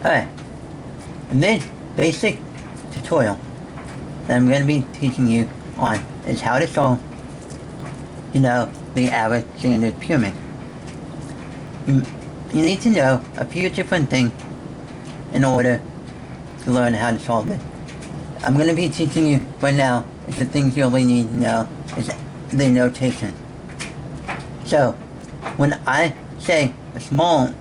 Alright, in this basic tutorial that I'm going to be teaching you on is how to solve, the average standard Pyraminx. You need to know a few different things in order to learn how to solve it. I'm going to be teaching you right now is the things you really need to know is the notation. So, when I say a small,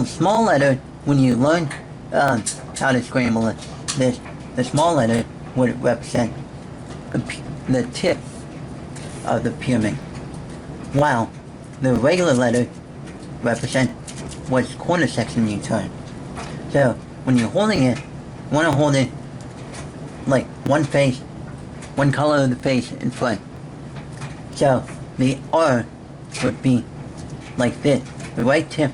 small letter, when you learn how to scramble it, the small letter would represent the tip of the Pyraminx, while the regular letter represents what corner section you turn. So when you're holding it, you want to hold it like one color of the face in front. So the R would be like this, the right tip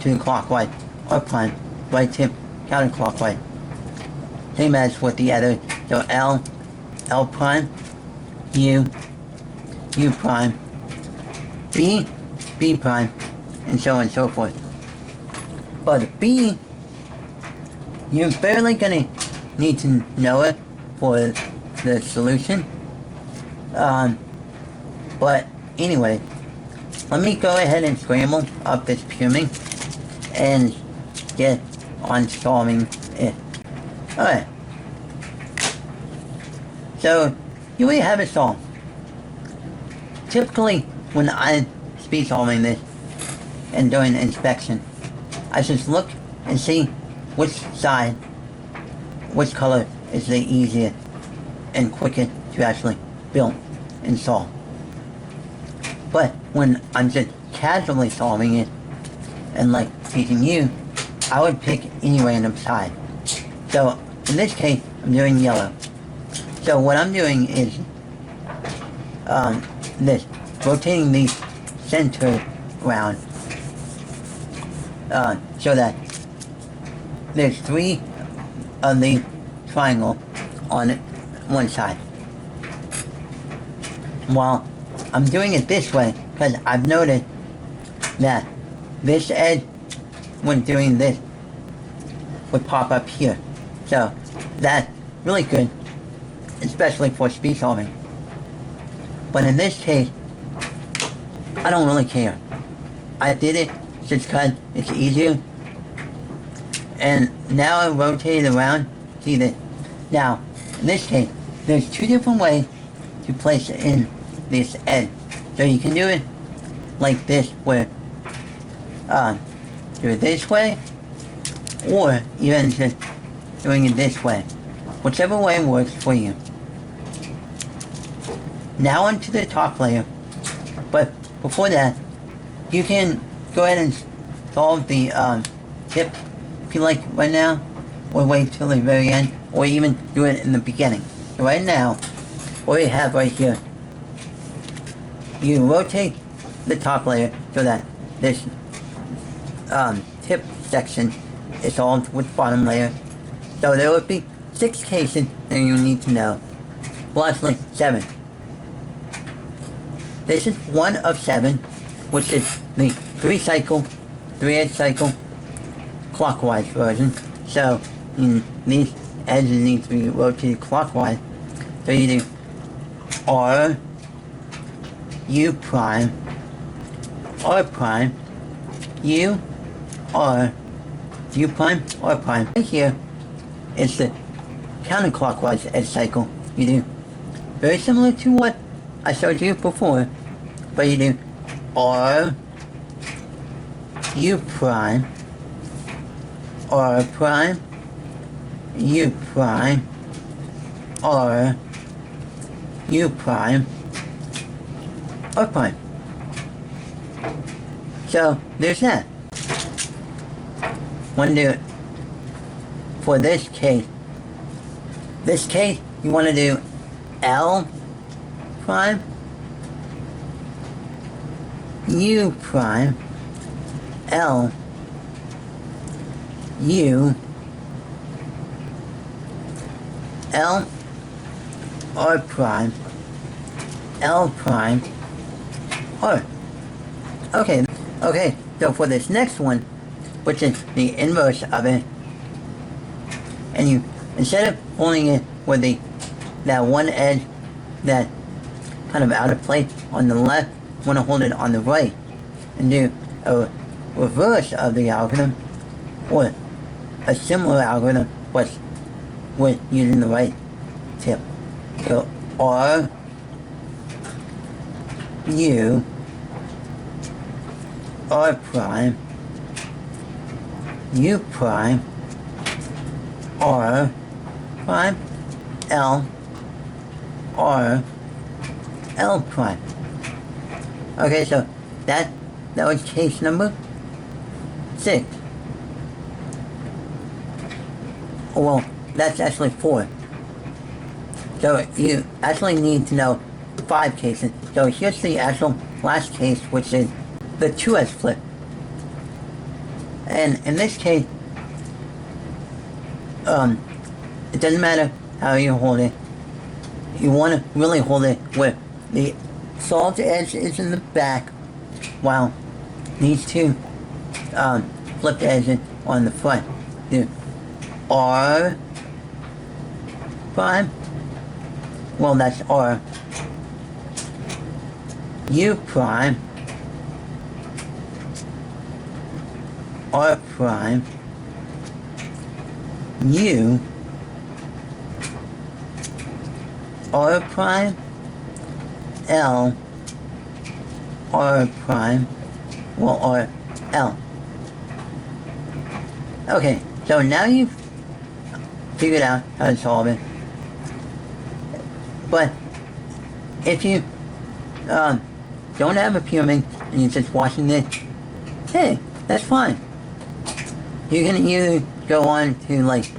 to the clockwise, R prime, right tip counterclockwise. Same as with the other, so L prime, U prime, B prime, and so on and so forth. But B, you're barely gonna need to know it for the solution. But anyway, let me go ahead and scramble up this Pyraminx and get on solving it. Alright. So, here we have it solved. Typically, when I speed solving this and doing inspection, I just look and see which color is the easiest and quickest to actually build and solve. But when I'm just casually solving it and like teaching you, I would pick any random side. So in this case, I'm doing yellow. So what I'm doing is rotating the center around so that there's 3 of the triangle on one side. While I'm doing it this way, because I've noted that this edge, when doing this, would pop up here. So that's really good, especially for speed solving. But in this case, I don't really care. I did it just because it's easier. And now I rotate it around. See this? Now, in this case, there's 2 different ways to place it in this edge. So you can do it like this, where do it this way, or even just doing it this way. Whichever way works for you. Now onto the top layer. But before that, you can go ahead and solve the tip if you like right now, or wait till the very end, or even do it in the beginning. So right now, what we have right here, you rotate the top layer so that this tip section is solved with bottom layer. So there would be 6 cases that you need to know. Well, actually 7. This is 1 of 7, which is the 3-edge cycle, clockwise version. So these edges need to be rotated clockwise. So you do R, U prime, R prime, U, R, U prime, R prime. Right here is the counterclockwise edge cycle. You do very similar to what I showed you before, but you do R, U prime, R prime, U prime, R, U prime, R prime. So there's that. Want to do it for this case. This case, you want to do L prime, U prime, L, U, L, R prime, L prime, R. Okay, Okay, so for this next one, which is the inverse of it, and you, instead of holding it with that one edge that kind of out of place on the left, you want to hold it on the right and do a reverse of the algorithm, or a similar algorithm but with using the right tip. So R U R prime U prime R prime L R L prime. Okay, so that was case number 6. Well, that's actually 4. So you actually need to know 5 cases. So here's the actual last case, which is the 2S flip. And in this case, it doesn't matter how you hold it. You want to really hold it where the solved edge is in the back, while these two flipped edges on the front. The R prime, well, that's R. U prime, R prime, U, R prime, L, R prime, well, R, L. Okay, so now you've figured out how to solve it. But if you don't have a Pyraminx and you're just watching this, hey, that's fine. You can either go on to like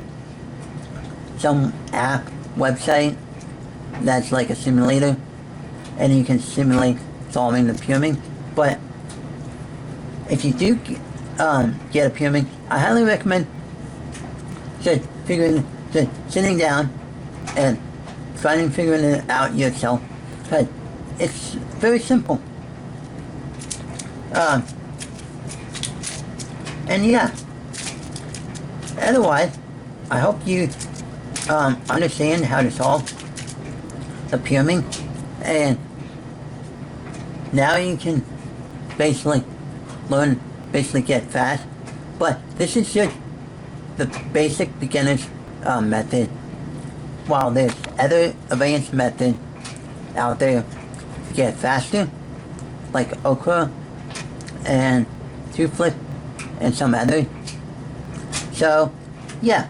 some app website that's like a simulator, and you can simulate solving the Pyraminx. But if you do get a Pyraminx, I highly recommend just sitting down and trying to figure it out yourself, because it's very simple. And yeah, otherwise, I hope you understand how to solve the Pyraminx, and now you can basically get fast. But this is just the basic beginner's method, while there's other advanced methods out there to get faster, like Okra and Two Flip and some others. So yeah,